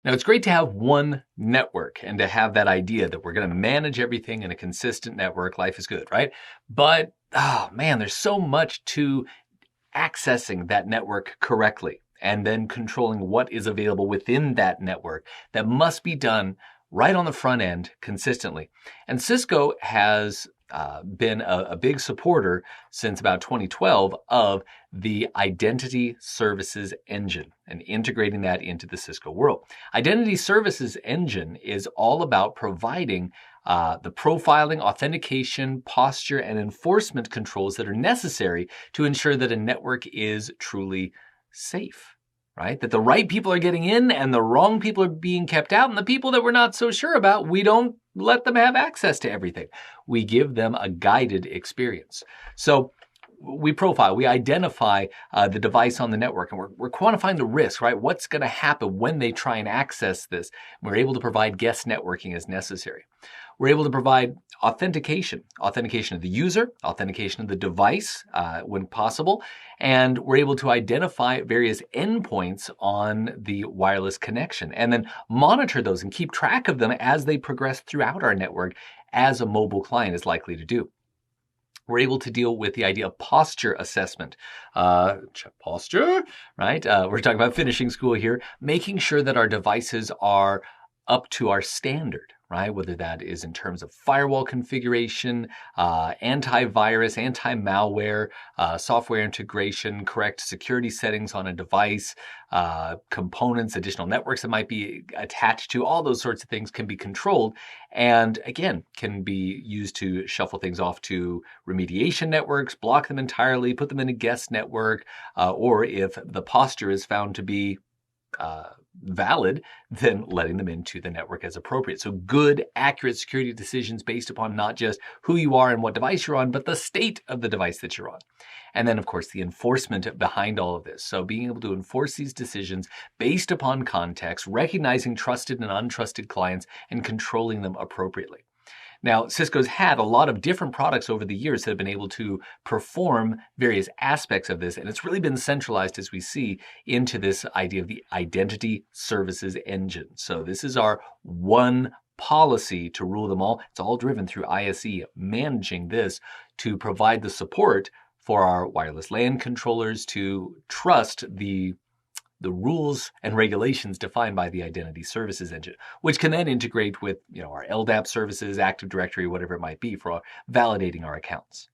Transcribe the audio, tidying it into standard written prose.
Now, it's great to have one network and to have that idea that we're going to manage everything in a consistent network. Life is good, right? But, oh man, there's so much to accessing that network correctly and then controlling what is available within that network that must be done right on the front end consistently. And Cisco has been a big supporter since about 2012 of the Identity Services Engine and integrating that into the Cisco world. Identity Services Engine is all about providing the profiling, authentication, posture, and enforcement controls that are necessary to ensure that a network is truly safe, right? That the right people are getting in and the wrong people are being kept out. And the people that we're not so sure about, we don't let them have access to everything. We give them a guided experience. So we profile, we identify the device on the network, and we're quantifying the risk, right? What's going to happen when they try and access this? We're able to provide guest networking as necessary. We're able to provide authentication of the user, authentication of the device when possible, and we're able to identify various endpoints on the wireless connection and then monitor those and keep track of them as they progress throughout our network, as a mobile client is likely to do. We're able to deal with the idea of posture assessment. Check posture, right? We're talking about finishing school here, making sure that our devices are up to our standard, right? Whether that is in terms of firewall configuration, antivirus, anti-malware, software integration, correct security settings on a device, components, additional networks that might be attached to, all those sorts of things can be controlled and again, can be used to shuffle things off to remediation networks, block them entirely, put them in a guest network, or if the posture is found to be valid, then letting them into the network as appropriate. So good, accurate security decisions based upon not just who you are and what device you're on, but the state of the device that you're on. And then, of course, the enforcement behind all of this. So being able to enforce these decisions based upon context, recognizing trusted and untrusted clients, and controlling them appropriately. Now, Cisco's had a lot of different products over the years that have been able to perform various aspects of this, and it's really been centralized, as we see, into this idea of the Identity Services Engine. So this is our one policy to rule them all. It's all driven through ISE managing this to provide the support for our wireless LAN controllers to trust the rules and regulations defined by the Identity Services Engine, which can then integrate with our LDAP services, Active Directory, whatever it might be, for validating our accounts.